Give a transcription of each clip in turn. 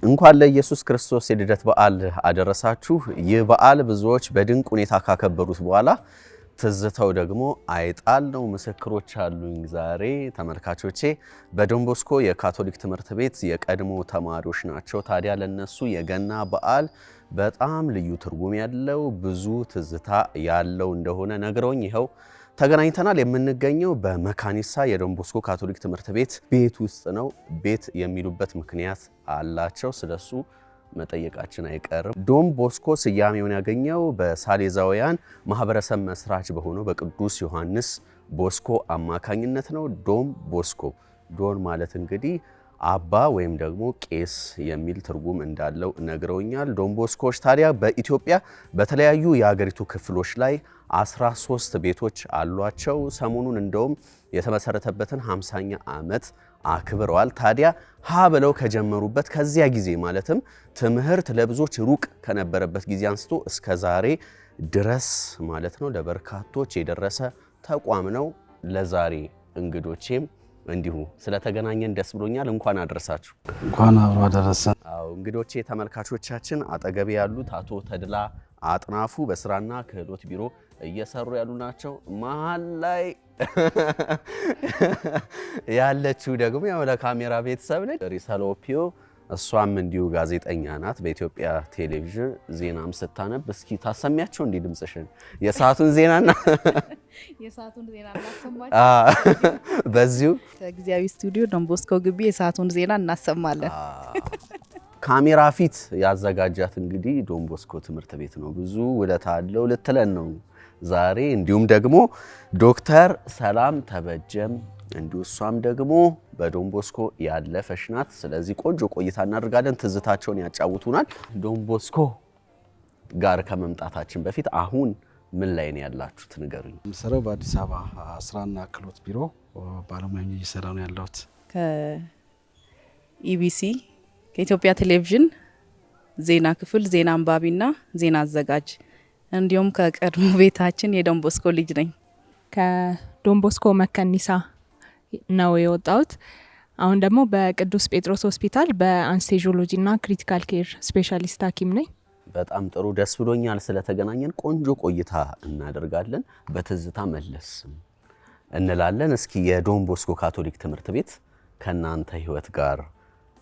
እንኳን ለኢየሱስ ክርስቶስ የልደት በዓል አደረሳችሁ። ይህ በዓል ብዙዎች በድንቅ ሁኔታ ካከበሩት በኋላ ትዝታው ደግሞ አይጣል ነው። ምስክሮች አሉኝ ዛሬ ተመልካቾቼ በዶን ቦስኮ የካቶሊክ ትምህርት ቤት የቀድሞ ተማሪዎች ናቸው። ታዲያ ለነሱ የገና በዓል በጣም ልዩ ትርጉም ያለው ብዙ ትዝታ ያለው እንደሆነ ነግረውኝ ይኸው ተገናኝተናል። የምንገኘው በመካኒሳ የዶን ቦስኮ ካቶሊክ ትምህርት ቤት ውስጥ ነው። ቤት የሚሉበት ምክንያት አላቸው። ስለሱ መጠየቃችን አይቀርም። ዶን ቦስኮ ስያሜውን ያገኘው በሳሌዛውያን ማህበረሰብ መስራች በሆነው በቅዱስ ዮሐንስ ቦስኮ አማካኝነት ነው። ዶን ቦስኮ ዶን ማለት እንግዲህ አባ ወይም ደግሞ ቄስ የሚል ትርጉም እንዳለው ነግረውኛል። ዶን ቦስኮዎች ታዲያ በኢትዮጵያ በተለያዩ የሀገሪቱ ክፍሎች ላይ 13 ቤቶች አሏቸው። ሰሞኑን እንደውም የተመሰረተበትን 50ኛ ዓመት አክብረዋል። ታዲያ ሀ ብለው ከጀመሩበት ከዚያ ጊዜ ማለትም ትምህርት ለብዙዎች ሩቅ ከነበረበት ጊዜ አንስቶ እስከ ዛሬ ድረስ ማለት ነው ለበርካቶች የደረሰ ተቋም ነው። ለዛሬ እንግዶቼም እንዲሁ ስለተገናኘን ደስ ብሎኛል። እንኳን አደረሳችሁ። እንኳን አብሮ አደረሰን። አዎ እንግዶቼ ተመልካቾቻችን አጠገቤ ያሉት አቶ ተድላ አጥናፉ በስራና ክህሎት ቢሮ እየሰሩ ያሉ ናቸው። መሀል ላይ ያለችው ደግሞ ያው ለካሜራ ቤተሰብ ነች ሪሳሎፒዮ፣ እሷም እንዲሁ ጋዜጠኛ ናት። በኢትዮጵያ ቴሌቪዥን ዜናም ስታነብ እስኪ ታሰሚያቸው እንዲህ ድምጽሽን የሰዓቱን ዜናና የሰዓቱን ዜና እናሰማለን። በዚሁ ከጊዜያዊ ስቱዲዮ ዶን ቦስኮ ግቢ የሰዓቱን ዜና እናሰማለን። ካሜራ ፊት ያዘጋጃት እንግዲህ ዶን ቦስኮ ትምህርት ቤት ነው። ብዙ ውለታ አለው ልትለን ነው ዛሬ። እንዲሁም ደግሞ ዶክተር ሰላም ተበጀም እንዲሁ እሷም ደግሞ በዶን ቦስኮ ያለፈች ናት። ስለዚህ ቆንጆ ቆይታ እናደርጋለን። ትዝታቸውን ያጫውቱናል። ዶን ቦስኮ ጋር ከመምጣታችን በፊት አሁን ምን ላይ ነው ያላችሁት ንገሩኝ። የምሰራው በአዲስ አበባ ስራና ክህሎት ቢሮ ባለሙያ ሆኜ እየሰራሁ ነው ያለሁት። ከኢቢሲ ከኢትዮጵያ ቴሌቪዥን ዜና ክፍል ዜና አንባቢና ዜና አዘጋጅ እንዲሁም ከቀድሞ ቤታችን የዶን ቦስኮ ልጅ ነኝ። ከዶን ቦስኮ መካኒሳ ነው የወጣሁት። አሁን ደግሞ በቅዱስ ጴጥሮስ ሆስፒታል በአንስቴዥዮሎጂና ክሪቲካል ኬር ስፔሻሊስት ሐኪም ነኝ። በጣም ጥሩ ደስ ብሎኛል ስለተገናኘን። ቆንጆ ቆይታ እናደርጋለን። በትዝታ መለስ እንላለን። እስኪ የዶን ቦስኮ ካቶሊክ ትምህርት ቤት ከናንተ ህይወት ጋር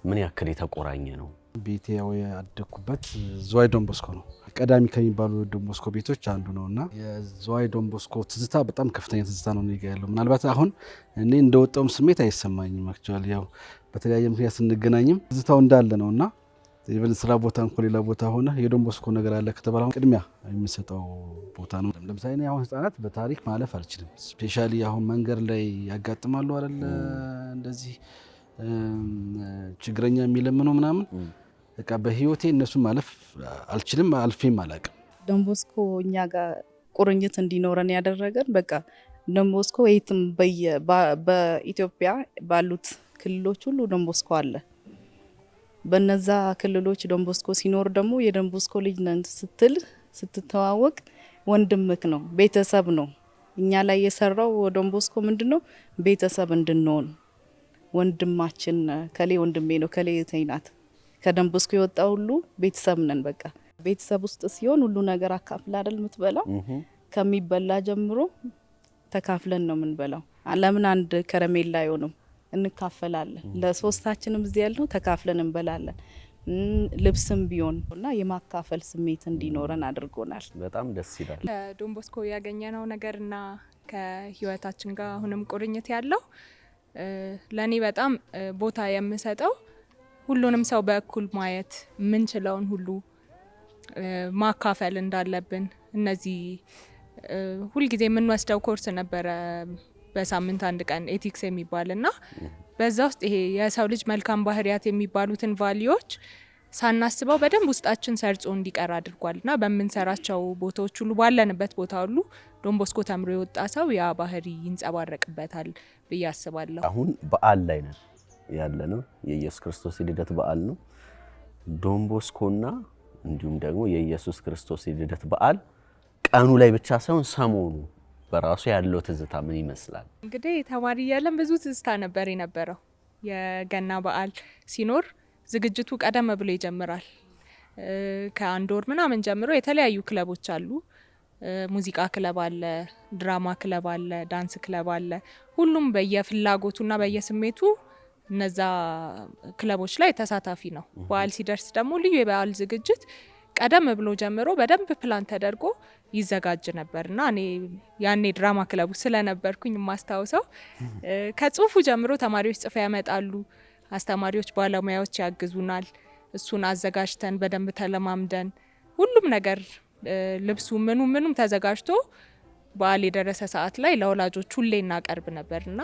ምን ያክል የተቆራኘ ነው? ቤቴ ያው ያደኩበት ዝዋይ ዶን ቦስኮ ነው። ቀዳሚ ከሚባሉ ዶን ቦስኮ ቤቶች አንዱ ነውና የዝዋይ ዶን ቦስኮ ትዝታ በጣም ከፍተኛ ትዝታ ነው እኔ ጋር ያለው። ምናልባት አሁን እኔ እንደወጣውም ስሜት አይሰማኝም። አክቹአሊ ያው በተለያየ ምክንያት ስንገናኝም ትዝታው እንዳለ ነውና ኢቨን ስራ ቦታ እንኳን ሌላ ቦታ ሆነ የዶን ቦስኮ ነገር አለ ከተባለ ቅድሚያ የሚሰጠው ቦታ ነው። ለምሳሌ እኔ አሁን ህፃናት በታሪክ ማለፍ አልችልም። ስፔሻሊ አሁን መንገድ ላይ ያጋጥማሉ አይደል እንደዚህ ችግረኛ የሚለምኑ ምናምን በቃ በህይወቴ እነሱ ማለፍ አልችልም፣ አልፌም አላውቅም። ዶን ቦስኮ እኛ ጋር ቁርኝት እንዲኖረን ያደረገን በቃ ዶን ቦስኮ የትም በኢትዮጵያ ባሉት ክልሎች ሁሉ ዶን ቦስኮ አለ። በነዛ ክልሎች ዶን ቦስኮ ሲኖር ደግሞ የዶን ቦስኮ ልጅ ነን ስትተዋወቅ ወንድምክ ነው፣ ቤተሰብ ነው። እኛ ላይ የሰራው ዶን ቦስኮ ምንድነው ቤተሰብ እንድንሆን ወንድማችን ከሌ ወንድሜ ነው ከሌ እህቴ ናት። ከዶን ቦስኮ የወጣ ሁሉ ቤተሰብ ነን። በቃ ቤተሰብ ውስጥ ሲሆን ሁሉ ነገር አካፍላ አይደል የምትበላው። ከሚበላ ጀምሮ ተካፍለን ነው የምንበላው። ለምን አንድ ከረሜላ አይሆንም? እንካፈላለን። ለሶስታችንም እዚህ ያልነው ተካፍለን እንበላለን። ልብስም ቢሆንና የማካፈል ስሜት እንዲኖረን አድርጎናል። በጣም ደስ ይላል። ከዶን ቦስኮ ያገኘነው ነገርና ከህይወታችን ጋር አሁንም ቁርኝት ያለው ለኔ በጣም ቦታ የምሰጠው ሁሉንም ሰው በእኩል ማየት የምንችለውን ሁሉ ማካፈል እንዳለብን። እነዚህ ሁልጊዜ የምንወስደው ኮርስ ነበረ በሳምንት አንድ ቀን ኤቲክስ የሚባልና በዛ ውስጥ ይሄ የሰው ልጅ መልካም ባህሪያት የሚባሉትን ቫልዩዎች ሳናስበው በደንብ ውስጣችን ሰርጾ እንዲቀር አድርጓልና በምንሰራቸው ቦታዎች ሁሉ ባለንበት ቦታ ሁሉ ዶን ቦስኮ ተምሮ የወጣ ሰው ያ ባህሪ ይንጸባረቅበታል ብዬ አስባለሁ። አሁን በዓል ላይ ነን ያለነው። የኢየሱስ ክርስቶስ የልደት በዓል ነው። ዶን ቦስኮና እንዲሁም ደግሞ የኢየሱስ ክርስቶስ የልደት በዓል ቀኑ ላይ ብቻ ሳይሆን ሰሞኑ በራሱ ያለው ትዝታ ምን ይመስላል? እንግዲህ ተማሪ እያለን ብዙ ትዝታ ነበር የነበረው። የገና በዓል ሲኖር ዝግጅቱ ቀደም ብሎ ይጀምራል። ከአንድ ወር ምናምን ጀምሮ የተለያዩ ክለቦች አሉ። ሙዚቃ ክለብ አለ፣ ድራማ ክለብ አለ፣ ዳንስ ክለብ አለ። ሁሉም በየፍላጎቱና በየስሜቱ እነዛ ክለቦች ላይ ተሳታፊ ነው። በዓል ሲደርስ ደግሞ ልዩ የበዓል ዝግጅት ቀደም ብሎ ጀምሮ በደንብ ፕላን ተደርጎ ይዘጋጅ ነበርና እኔ ያኔ ድራማ ክለቡ ስለነበርኩኝ የማስታውሰው ከጽሁፉ ጀምሮ ተማሪዎች ጽፈው ያመጣሉ፣ አስተማሪዎች ባለሙያዎች ያግዙናል። እሱን አዘጋጅተን በደንብ ተለማምደን ሁሉም ነገር ልብሱ ምኑም ተዘጋጅቶ በዓል የደረሰ ሰዓት ላይ ለወላጆች ሁሌ እናቀርብ ነበርና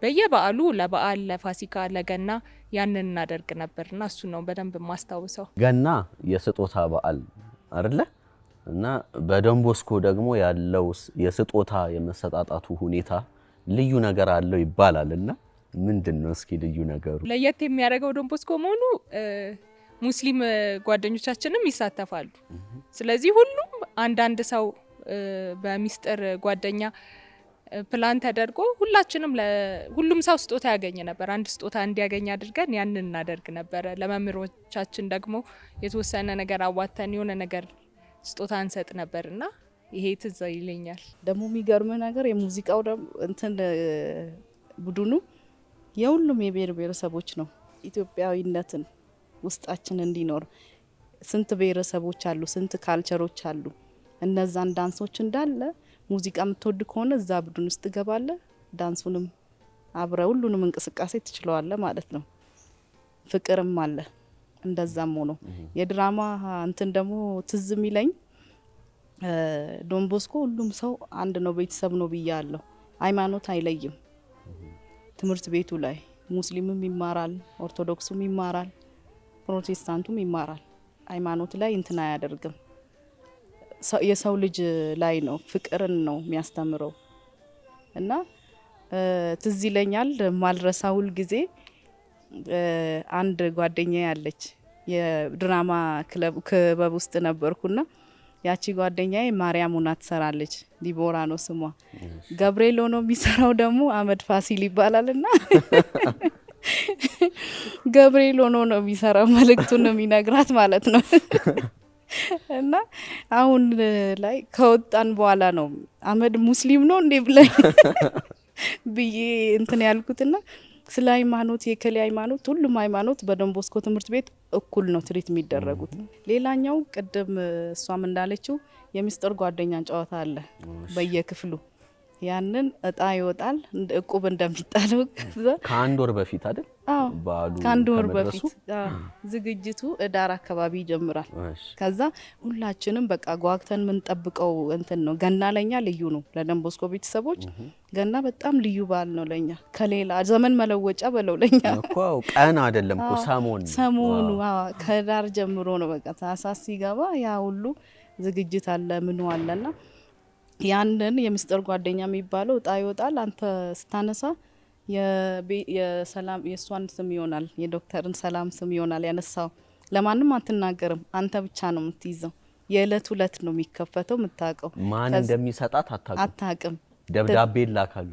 በየበዓሉ ለበዓል ለፋሲካ ለገና ያንን እናደርግ ነበርና እሱ ነው በደንብ የማስታውሰው። ገና የስጦታ በዓል አይደለ? እና በዶን ቦስኮ ደግሞ ያለው የስጦታ የመሰጣጣቱ ሁኔታ ልዩ ነገር አለው ይባላልና ምንድነው እስኪ ልዩ ነገሩ? ለየት የሚያደርገው ዶን ቦስኮ መሆኑ ሙስሊም ጓደኞቻችንም ይሳተፋሉ። ስለዚህ ሁሉም አንዳንድ ሰው በሚስጥር ጓደኛ ፕላን ተደርጎ ሁሉም ሰው ስጦታ ያገኘ ነበር። አንድ ስጦታ እንዲያገኝ አድርገን ያንን እናደርግ ነበር። ለመምህሮቻችን ደግሞ የተወሰነ ነገር አዋተን የሆነ ነገር ስጦታ እንሰጥ ነበርና ይሄ ትዝ ይለኛል። ደግሞ የሚገርም ነገር የሙዚቃው እንትን ቡድኑ የሁሉም የብሔር ብሔረሰቦች ነው። ኢትዮጵያዊነትን ውስጣችን እንዲኖር ስንት ብሔረሰቦች አሉ፣ ስንት ካልቸሮች አሉ። እነዛን ዳንሶች እንዳለ ሙዚቃ የምትወድ ከሆነ እዛ ቡድን ውስጥ ገባለ፣ ዳንሱንም አብረ ሁሉንም እንቅስቃሴ ትችለዋለ ማለት ነው። ፍቅርም አለ እንደዛም ሆኖ የድራማ እንትን ደግሞ ትዝ የሚለኝ ዶን ቦስኮ ሁሉም ሰው አንድ ነው፣ ቤተሰብ ነው ብያለሁ። ሃይማኖት አይለይም። ትምህርት ቤቱ ላይ ሙስሊምም ይማራል፣ ኦርቶዶክሱም ይማራል፣ ፕሮቴስታንቱም ይማራል። ሃይማኖት ላይ እንትን አያደርግም። የሰው ልጅ ላይ ነው፣ ፍቅርን ነው የሚያስተምረው። እና ትዝ ይለኛል ማልረሳውል ጊዜ አንድ ጓደኛ ያለች የድራማ ክበብ ውስጥ ነበርኩና ያቺ ጓደኛዬ ማርያም ሆና ትሰራለች። ዲቦራ ነው ስሟ። ገብርኤል ሆኖ የሚሰራው ደግሞ አመድ ፋሲል ይባላልና ገብርኤል ሆኖ ነው የሚሰራው፣ መልእክቱን ነው የሚነግራት ማለት ነው። እና አሁን ላይ ከወጣን በኋላ ነው አመድ ሙስሊም ነው እንዴ ብዬ እንትን ያልኩትና ስለ ሃይማኖት የከሌ ሃይማኖት ሁሉም ሃይማኖት በዶን ቦስኮ ትምህርት ቤት እኩል ነው ትሪት የሚደረጉት። ሌላኛው ቅድም እሷም እንዳለችው የሚስጥር ጓደኛን ጨዋታ አለ በየክፍሉ። ያንን እጣ ይወጣል እቁብ እንደሚጣለው ከአንድ ወር በፊት አይደል? ባሉ ከአንድ ወር በፊት ዝግጅቱ እዳር አካባቢ ይጀምራል። ከዛ ሁላችንም በቃ ጓግተን ምን ጠብቀው እንትን ነው። ገና ለኛ ልዩ ነው፣ ለዶን ቦስኮ ቤተሰቦች ገና በጣም ልዩ በዓል ነው ለኛ። ከሌላ ዘመን መለወጫ በለው ለኛ እኮ ቀን አይደለም እኮ ሰሞኑ ከዳር ጀምሮ ነው። በቃ ታህሳስ ሲገባ ያ ሁሉ ዝግጅት አለ ምን አለና ያንን የሚስጥር ጓደኛ የሚባለው እጣ ይወጣል። አንተ ስታነሳ የሰላም የእሷን ስም ይሆናል፣ የዶክተርን ሰላም ስም ይሆናል ያነሳው። ለማንም አትናገርም፣ አንተ ብቻ ነው የምትይዘው። የዕለት ሁለት ነው የሚከፈተው፣ የምታውቀው ማን እንደሚሰጣት አታውቅም። ደብዳቤ ላካሉ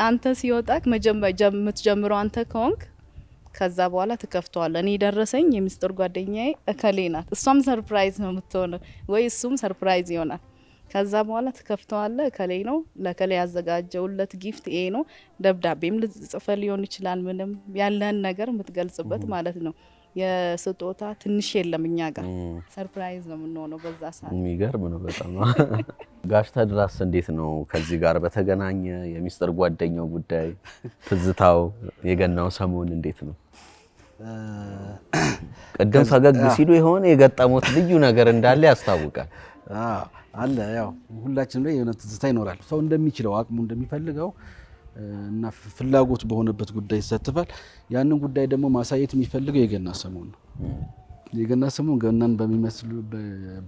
አንተ ሲወጣክ የምትጀምረው አንተ ከሆንክ ከዛ በኋላ ትከፍተዋለህ። እኔ ደረሰኝ የሚስጥር ጓደኛዬ እከሌ ናት። እሷም ሰርፕራይዝ ነው የምትሆነው ወይ እሱም ሰርፕራይዝ ይሆናል። ከዛ በኋላ ትከፍተዋለህ። እከሌ ነው ለከሌ ያዘጋጀውለት ጊፍት ይሄ ነው። ደብዳቤም ልጽፈ ሊሆን ይችላል። ምንም ያለህን ነገር የምትገልጽበት ማለት ነው። የስጦታ ትንሽ የለም እኛ ጋር ሰርፕራይዝ ነው የምንሆነው በዛ ሰዓት። የሚገርም ነው በጣም። ጋሽ ተድራስ እንዴት ነው ከዚህ ጋር በተገናኘ የሚስጥር ጓደኛው ጉዳይ ትዝታው የገናው ሰሞን እንዴት ነው? ቅድም ፈገግ ሲሉ የሆነ የገጠሙት ልዩ ነገር እንዳለ ያስታውቃል። አለ ያው ሁላችንም ላይ የሆነ ትዝታ ይኖራል። ሰው እንደሚችለው አቅሙ እንደሚፈልገው እና ፍላጎት በሆነበት ጉዳይ ይሳተፋል። ያንን ጉዳይ ደግሞ ማሳየት የሚፈልገው የገና ሰሞን ነው። የገና ሰሞን ገናን በሚመስል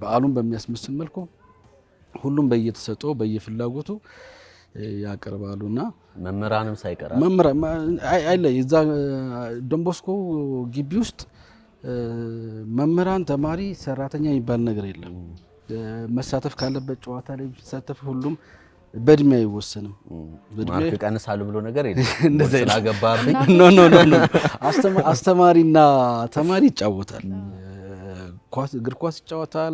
በዓሉን በሚያስመስል መልኩ ሁሉም በየተሰጠው በየፍላጎቱ ያቀርባሉና መምህራንም ሳይቀር አይለ እዛ ዶን ቦስኮ ግቢ ውስጥ መምህራን፣ ተማሪ፣ ሰራተኛ የሚባል ነገር የለም። መሳተፍ ካለበት ጨዋታ ላይ ሲሳተፍ ሁሉም በእድሜ አይወሰንም። ማርክ ቀንሳሉ ብሎ ነገር የለም። ስላገባብኝ ኖ አስተማሪና ተማሪ ይጫወታል። እግር ኳስ ይጫወታል፣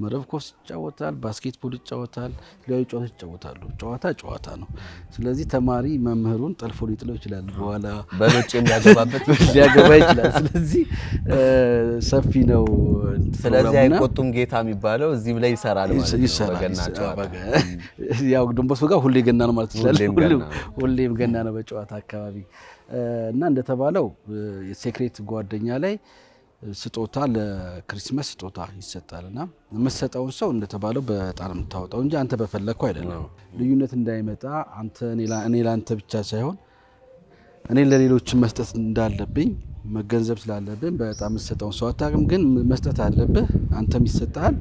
መረብ ኳስ ይጫወታል፣ ባስኬትቦል ይጫወታል፣ የተለያዩ ጨዋታዎች ይጫወታሉ። ጨዋታ ነው። ስለዚህ ተማሪ መምህሩን ጠልፎ ሊጥለው ይችላል፣ በኋላ በሎጭ የሚያገባበት ሊያገባ ይችላል። ስለዚህ ሰፊ ነው። ስለዚህ አይቆጡም ጌታ የሚባለው እዚህም ላይ ይሰራል ማለት ነው። በገና ጨዋታ ያው ዶን ቦስኮ ጋር ሁሌ ገና ነው ማለት ይችላል። ሁሌም ገና ነው በጨዋታ አካባቢ እና እንደተባለው የሴክሬት ጓደኛ ላይ ስጦታ ለክሪስማስ ስጦታ ይሰጣልና የምትሰጠውን ሰው እንደተባለው በጣም የምታወጣው እንጂ አንተ በፈለግከው አይደለም። ልዩነት እንዳይመጣ አንተ እኔ ለአንተ ብቻ ሳይሆን እኔ ለሌሎች መስጠት እንዳለብኝ መገንዘብ ስላለብን በጣም የምትሰጠውን ሰው አታውቅም፣ ግን መስጠት አለብህ። አንተም ይሰጣል።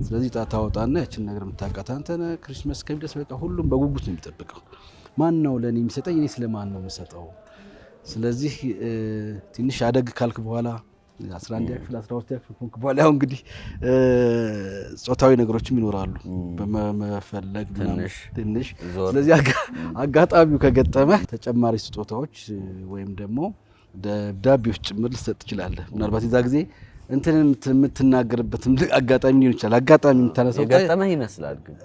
ስለዚህ ጣት ታወጣና ያችን ነገር የምታውቃት አንተ ነህ። ክሪስማስ ከሚደርስ በቃ ሁሉም በጉጉት ነው የሚጠብቀው። ማን ነው ለእኔ የሚሰጠኝ? እኔ ስለማን ነው የምሰጠው? ስለዚህ ትንሽ አደግ ካልክ በኋላ 11 ክፍል 12 ክፍል ሆንክ በኋላ ያው እንግዲህ ጾታዊ ነገሮችም ይኖራሉ በመፈለግ ትንሽ። ስለዚህ አጋጣሚው ከገጠመ ተጨማሪ ስጦታዎች ወይም ደግሞ ደብዳቤዎች ጭምር ልሰጥ ትችላለህ። ምናልባት የዛ ጊዜ እንትን የምትናገርበት አጋጣሚ ሊሆን ይችላል። አጋጣሚ የምታነሳው ገጠመህ ይመስላል። ግን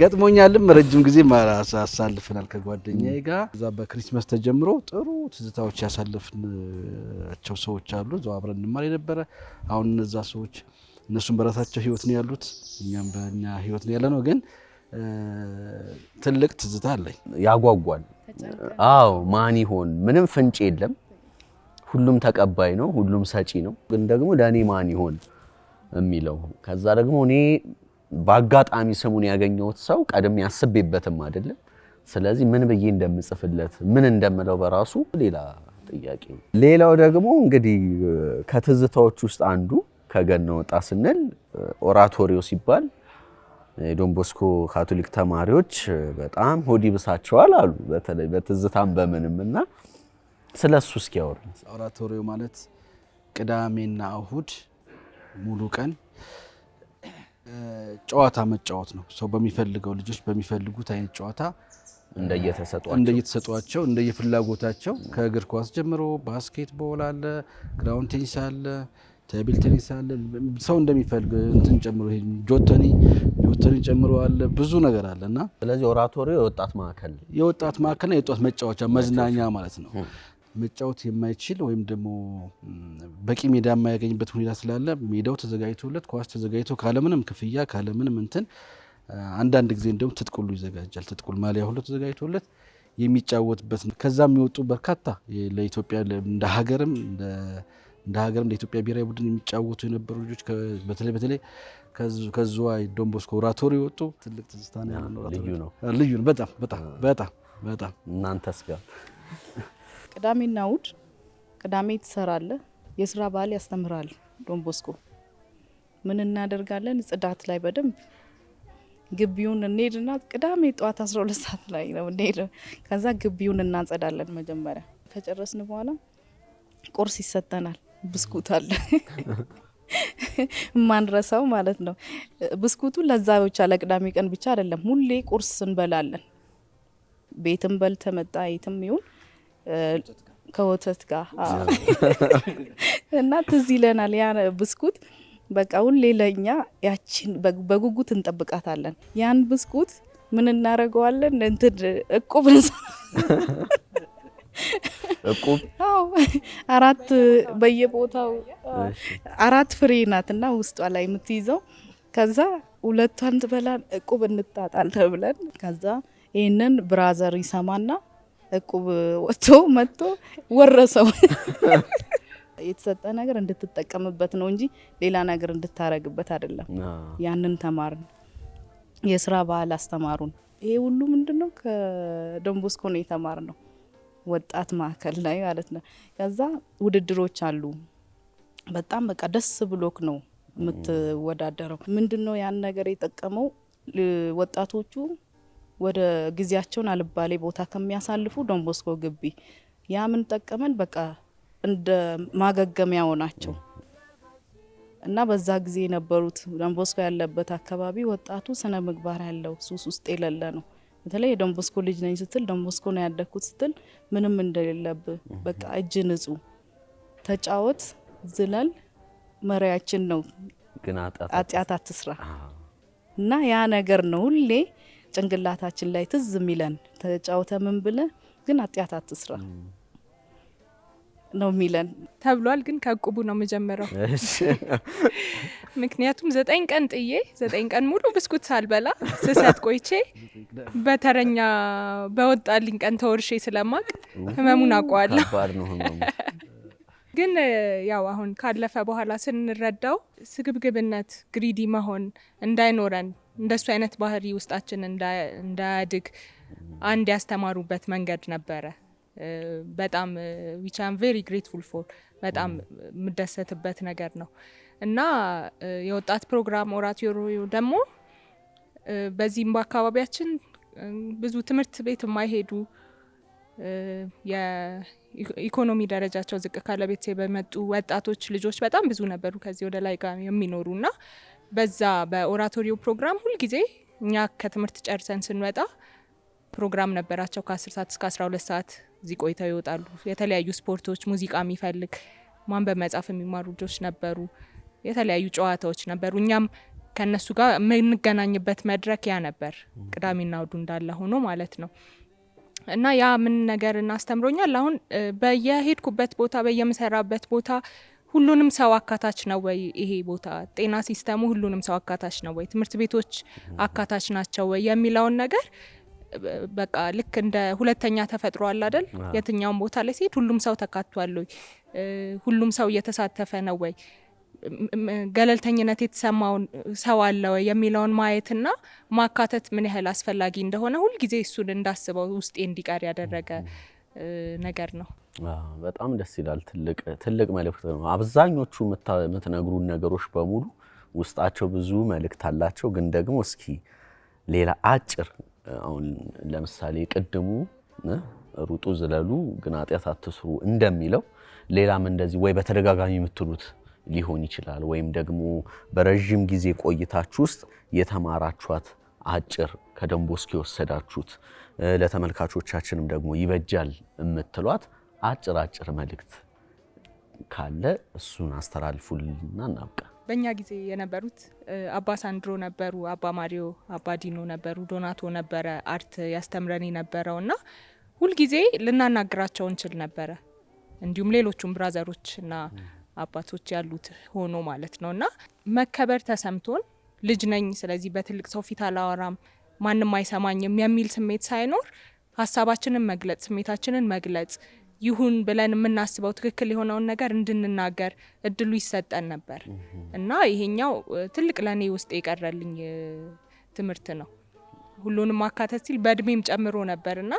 ገጥሞኛልም ረጅም ጊዜ አሳልፈናል ከጓደኛዬ ጋር። እዛ በክሪስማስ ተጀምሮ ጥሩ ትዝታዎች ያሳለፍናቸው ሰዎች አሉ። እዛው አብረን እንማር የነበረ አሁን እነዛ ሰዎች እነሱም በራሳቸው ህይወት ነው ያሉት፣ እኛም በእኛ ህይወት ነው ያለነው። ግን ትልቅ ትዝታ አለኝ። ያጓጓል። አዎ ማን ይሆን? ምንም ፍንጭ የለም። ሁሉም ተቀባይ ነው፣ ሁሉም ሰጪ ነው። ግን ደግሞ ለኔ ማን ይሆን የሚለው ከዛ ደግሞ እኔ በአጋጣሚ ስሙን ያገኘሁት ሰው ቀድሜ ያስቤበትም አይደለም። ስለዚህ ምን ብዬ እንደምጽፍለት ምን እንደምለው በራሱ ሌላ ጥያቄ ነው። ሌላው ደግሞ እንግዲህ ከትዝታዎች ውስጥ አንዱ ከገና ወጣ ስንል ኦራቶሪዮ ሲባል የዶን ቦስኮ ካቶሊክ ተማሪዎች በጣም ሆድ ይብሳቸዋል አሉ፣ በተለይ በትዝታም በምንምና ስለሱ እስኪ ያወሩ። ኦራቶሪዮ ማለት ቅዳሜና እሁድ ሙሉ ቀን ጨዋታ መጫወት ነው። ሰው በሚፈልገው ልጆች በሚፈልጉት አይነት ጨዋታ እንደየተሰጧቸው እንደየፍላጎታቸው ከእግር ኳስ ጀምሮ ባስኬትቦል አለ፣ ግራውንድ ቴኒስ አለ፣ ቴብል ቴኒስ አለ። ሰው እንደሚፈልግ እንትን ጨምሮ ጆተኒ ጨምሮ አለ፣ ብዙ ነገር አለና ስለዚህ ኦራቶሪዮ የወጣት ማዕከልና የወጣት መጫወቻ መዝናኛ ማለት ነው። መጫወት የማይችል ወይም ደግሞ በቂ ሜዳ የማያገኝበት ሁኔታ ስላለ ሜዳው ተዘጋጅቶለት ኳስ ተዘጋጅቶ ካለምንም ክፍያ ካለምንም እንትን አንዳንድ ጊዜ እንደውም ትጥቁሉ ይዘጋጃል። ትጥቁል ማሊያ ሁሉ ተዘጋጅቶለት የሚጫወትበት ነው። ከዛ የሚወጡ በርካታ ለኢትዮጵያ እንደ ሀገርም ለኢትዮጵያ ብሔራዊ ቡድን የሚጫወቱ የነበሩ ልጆች በተለይ ከዝዋይ ዶን ቦስኮ ኦራቶሪዮ ወጡ። ትልቅ ትዝታ ነው። ልዩ ነው በጣም እናንተስ ጋር? ቅዳሜና እሁድ ቅዳሜ ትሰራለህ፣ የስራ ባህል ያስተምራል ዶን ቦስኮ። ምን እናደርጋለን? ጽዳት ላይ በደንብ ግቢውን እንሄድና ቅዳሜ ጠዋት 12 ሰዓት ላይ ነው እንሄድ። ከዛ ግቢውን እናጸዳለን። መጀመሪያ ከጨረስን በኋላ ቁርስ ይሰጠናል። ብስኩት አለ ማንረሳው ማለት ነው። ብስኩቱ ለዛ ብቻ ለቅዳሜ ቀን ብቻ አይደለም፣ ሁሌ ቁርስ እንበላለን። ቤትም በልተ መጣ የትም ይሁን ከወተት ጋር እና ትዝ ይለናል ያ ብስኩት። በቃ ሁሌ ለኛ ያችን በጉጉት እንጠብቃታለን። ያን ብስኩት ምን እናደርገዋለን? እንትን እቁብ አዎ፣ አራት በየቦታው 4 ፍሬ ናትና ውስጧ ላይ የምትይዘው። ከዛ ሁለቷን ትበላን እቁብ እንጣጣል ተብለን ከዛ ይሄንን ብራዘር ይሰማና እቁብ ወጥቶ መጥቶ ወረሰው። የተሰጠ ነገር እንድትጠቀምበት ነው እንጂ ሌላ ነገር እንድታረግበት አይደለም። ያንን ተማርን። የስራ ባህል አስተማሩን። ይሄ ሁሉ ምንድነው ከዶን ቦስኮ ነው የተማርነው፣ ወጣት ማዕከል ላይ ማለት ነው። ከዛ ውድድሮች አሉ። በጣም በቃ ደስ ብሎክ ነው የምትወዳደረው። ምንድነው ያን ነገር የጠቀመው? ወጣቶቹ ወደ ጊዜያቸውን አልባሌ ቦታ ከሚያሳልፉ ዶን ቦስኮ ግቢ ያ ምን ጠቀመን? በቃ እንደ ማገገሚያው ናቸው። እና በዛ ጊዜ የነበሩት ዶን ቦስኮ ያለበት አካባቢ ወጣቱ ስነ ምግባር ያለው ሱስ ውስጥ የሌለ ነው። በተለይ የዶን ቦስኮ ልጅ ነኝ ስትል ዶን ቦስኮ ነው ያደግኩት ስትል ምንም እንደሌለብህ በቃ እጅ ንጹህ ተጫወት፣ ዝለል፣ መሪያችን ነው ግን ኃጢአት አትስራ እና ያ ነገር ነው ሁሌ ጭንቅላታችን ላይ ትዝ የሚለን። ተጫወተ ምን ብለ ግን ኃጢአት አትስራ ነው የሚለን ተብሏል። ግን ከቁቡ ነው መጀመሪያው። ምክንያቱም 9 ቀን ጥዬ 9 ቀን ሙሉ ብስኩት ሳልበላ ስሰጥ ቆይቼ በተረኛ በወጣልኝ ቀን ተወርሼ ስለማቅ ህመሙን አውቀዋለሁ። ግን ያው አሁን ካለፈ በኋላ ስንረዳው ስግብግብነት፣ ግሪዲ መሆን እንዳይኖረን እንደሱ አይነት ባህሪ ውስጣችን እንዳያድግ አንድ ያስተማሩበት መንገድ ነበረ። በጣም which I'm very grateful for በጣም የምደሰትበት ነገር ነው እና የወጣት ፕሮግራም ኦራቶሪዮ ደግሞ በዚህም በአካባቢያችን ብዙ ትምህርት ቤት የማይሄዱ የኢኮኖሚ ደረጃቸው ዝቅ ካለ ቤተሰብ በመጡ ወጣቶች ልጆች በጣም ብዙ ነበሩ ከዚህ ወደ ላይ ጋር የሚኖሩና በዛ በኦራቶሪዮ ፕሮግራም ሁል ጊዜ እኛ ከትምህርት ጨርሰን ስንወጣ ፕሮግራም ነበራቸው ከ10 ሰዓት እስከ 12 ሰዓት እዚህ ቆይተው ይወጣሉ። የተለያዩ ስፖርቶች፣ ሙዚቃ የሚፈልግ ማንበብ መጻፍ የሚማሩ ልጆች ነበሩ። የተለያዩ ጨዋታዎች ነበሩ። እኛም ከነሱ ጋር የምንገናኝበት መድረክ ያ ነበር። ቅዳሜና እሁድ እንዳለ ሆኖ ማለት ነው። እና ያ ምን ነገር እናስተምሮኛል። አሁን በየሄድኩበት ቦታ በየምሰራበት ቦታ ሁሉንም ሰው አካታች ነው ወይ ይሄ ቦታ? ጤና ሲስተሙ ሁሉንም ሰው አካታች ነው ወይ? ትምህርት ቤቶች አካታች ናቸው ወይ የሚለውን ነገር በቃ ልክ እንደ ሁለተኛ ተፈጥሮ አለ አይደል? የትኛውም ቦታ ላይ ሲሄድ ሁሉም ሰው ተካቷል ወይ? ሁሉም ሰው እየተሳተፈ ነው ወይ? ገለልተኝነት የተሰማው ሰው አለ ወይ የሚለውን ማየትና ማካተት ምን ያህል አስፈላጊ እንደሆነ ሁል ጊዜ እሱን እንዳስበው ውስጤ እንዲቀር ያደረገ ነገር ነው። በጣም ደስ ይላል። ትልቅ መልእክት ነው። አብዛኞቹ የምትነግሩን ነገሮች በሙሉ ውስጣቸው ብዙ መልእክት አላቸው። ግን ደግሞ እስኪ ሌላ አጭር አሁን ለምሳሌ ቅድሙ ሩጡ፣ ዝለሉ ግን ኃጢአት አትስሩ እንደሚለው ሌላም እንደዚህ ወይ በተደጋጋሚ የምትሉት ሊሆን ይችላል ወይም ደግሞ በረጅም ጊዜ ቆይታችሁ ውስጥ የተማራችኋት አጭር ከዶን ቦስኮ የወሰዳችሁት ለተመልካቾቻችንም ደግሞ ይበጃል የምትሏት አጭር መልእክት ካለ እሱን አስተላልፉልና እናብቃ። በእኛ ጊዜ የነበሩት አባ ሳንድሮ ነበሩ፣ አባ ማሪዮ፣ አባ ዲኖ ነበሩ፣ ዶናቶ ነበረ አርት ያስተምረን የነበረው እና ሁልጊዜ ልናናግራቸው እንችል ነበረ። እንዲሁም ሌሎቹም ብራዘሮች እና አባቶች ያሉት ሆኖ ማለት ነው እና መከበር ተሰምቶን ልጅ ነኝ ስለዚህ በትልቅ ሰው ፊት አላወራም ማንም አይሰማኝም የሚል ስሜት ሳይኖር ሀሳባችንን መግለጽ፣ ስሜታችንን መግለጽ ይሁን ብለን የምናስበው ትክክል የሆነውን ነገር እንድንናገር እድሉ ይሰጠን ነበር እና ይሄኛው ትልቅ ለኔ ውስጥ የቀረልኝ ትምህርት ነው። ሁሉንም ማካተት ሲል በእድሜም ጨምሮ ነበርና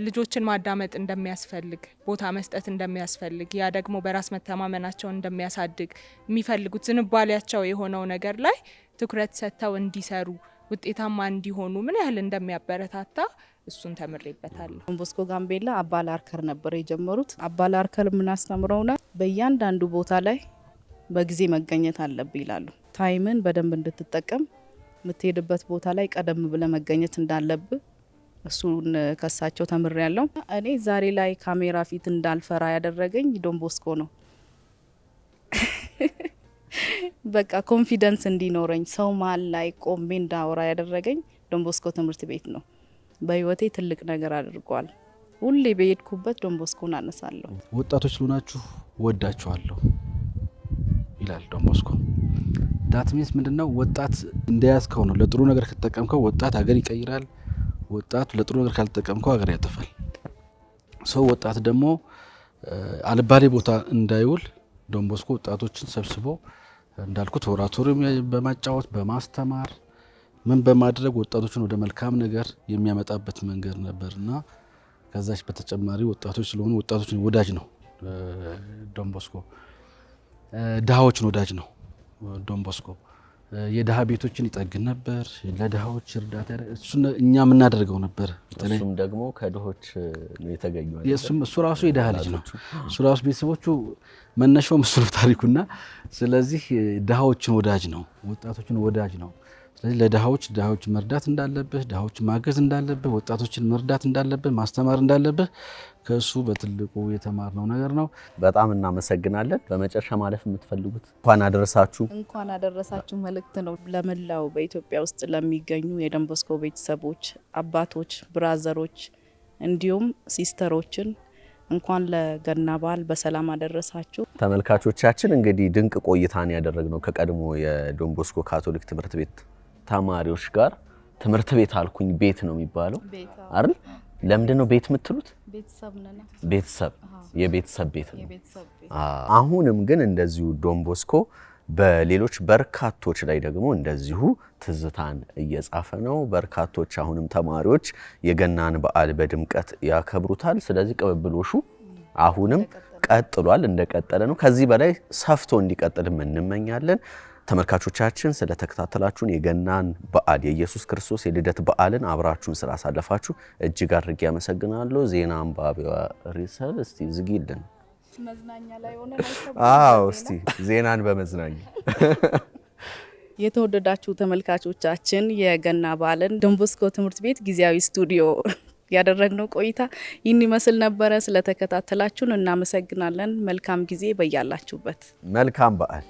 ልጆችን ማዳመጥ እንደሚያስፈልግ፣ ቦታ መስጠት እንደሚያስፈልግ፣ ያ ደግሞ በራስ መተማመናቸውን እንደሚያሳድግ፣ የሚፈልጉት ዝንባሌያቸው የሆነው ነገር ላይ ትኩረት ሰጥተው እንዲሰሩ፣ ውጤታማ እንዲሆኑ ምን ያህል እንደሚያበረታታ እሱን ተምሬበታለሁ። ዶን ቦስኮ ጋምቤላ አባ ላርከር ነበር የጀመሩት። አባ ላርከር የምናስተምረውና በእያንዳንዱ ቦታ ላይ በጊዜ መገኘት አለብህ ይላሉ። ታይምን በደንብ እንድትጠቀም የምትሄድበት ቦታ ላይ ቀደም ብለ መገኘት እንዳለብህ እሱን ከሳቸው ተምሬያለሁ። እኔ ዛሬ ላይ ካሜራ ፊት እንዳልፈራ ያደረገኝ ዶን ቦስኮ ነው። በቃ ኮንፊደንስ እንዲኖረኝ ሰው መሀል ላይ ቆሜ እንዳወራ ያደረገኝ ዶን ቦስኮ ትምህርት ቤት ነው። በህይወቴ ትልቅ ነገር አድርጓል። ሁሌ በሄድኩበት ዶን ቦስኮን አነሳለሁ። ወጣቶች ልሆናችሁ ወዳችኋለሁ ይላል ዶን ቦስኮ። ዳት ሚንስ ምንድነው? ወጣት እንደያዝከው ነው። ለጥሩ ነገር ከተጠቀምከው ወጣት ሀገር ይቀይራል። ወጣት ለጥሩ ነገር ካልተጠቀምከው ሀገር ያጠፋል። ሰው ወጣት ደግሞ አልባሌ ቦታ እንዳይውል ዶን ቦስኮ ወጣቶችን ሰብስቦ እንዳልኩት ኦራቶሪም በማጫወት በማስተማር ምን በማድረግ ወጣቶችን ወደ መልካም ነገር የሚያመጣበት መንገድ ነበርና ከዛች በተጨማሪ ወጣቶች ስለሆኑ ወጣቶችን ወዳጅ ነው ዶን ቦስኮ። ድሃዎችን ወዳጅ ነው ዶን ቦስኮ የድሃ ቤቶችን ይጠግን ነበር። ለድሃዎች እርዳታ እሱን እኛ የምናደርገው ነበር። እሱም ደግሞ ከድሆች ነው የተገኘው። እሱ ራሱ የድሃ ልጅ ነው። እሱ ራሱ ቤተሰቦቹ መነሻው ምስሉ ታሪኩና፣ ስለዚህ ድሃዎችን ወዳጅ ነው፣ ወጣቶችን ወዳጅ ነው። ስለዚህ ለድሃዎች መርዳት እንዳለብህ፣ ድሃዎች ማገዝ እንዳለብህ፣ ወጣቶችን መርዳት እንዳለብህ፣ ማስተማር እንዳለብህ ከእሱ በትልቁ የተማርነው ነገር ነው። በጣም እናመሰግናለን። በመጨረሻ ማለፍ የምትፈልጉት እንኳን አደረሳችሁ መልእክት ነው ለመላው በኢትዮጵያ ውስጥ ለሚገኙ የዶን ቦስኮ ቤተሰቦች፣ አባቶች፣ ብራዘሮች እንዲሁም ሲስተሮችን እንኳን ለገና በዓል በሰላም አደረሳችሁ። ተመልካቾቻችን እንግዲህ ድንቅ ቆይታን ያደረግነው ከቀድሞ የዶን ቦስኮ ካቶሊክ ትምህርት ቤት ተማሪዎች ጋር። ትምህርት ቤት አልኩኝ፣ ቤት ነው የሚባለው አይደል? ለምንድን ነው ቤት የምትሉት? ቤተሰብ የቤተሰብ ቤት ነው። አሁንም ግን እንደዚሁ ዶን ቦስኮ በሌሎች በርካቶች ላይ ደግሞ እንደዚሁ ትዝታን እየጻፈ ነው። በርካቶች አሁንም ተማሪዎች የገናን በዓል በድምቀት ያከብሩታል። ስለዚህ ቅብብሎሹ አሁንም ቀጥሏል፣ እንደቀጠለ ነው። ከዚህ በላይ ሰፍቶ እንዲቀጥልም እንመኛለን። ተመልካቾቻችን ስለተከታተላችሁን የገናን በዓል የኢየሱስ ክርስቶስ የልደት በዓልን አብራችሁን ስላሳለፋችሁ እጅግ አድርጌ አመሰግናለሁ። ዜና አንባቢዋ ሪሰል እስቲ ዝጊልን። መዝናኛ ላይ ሆነ እስቲ ዜናን በመዝናኛ የተወደዳችሁ ተመልካቾቻችን የገና በዓልን ዶን ቦስኮ ትምህርት ቤት ጊዜያዊ ስቱዲዮ ያደረግነው ቆይታ ይህን ይመስል ነበረ። ስለተከታተላችሁን እናመሰግናለን። መልካም ጊዜ በያላችሁበት። መልካም በዓል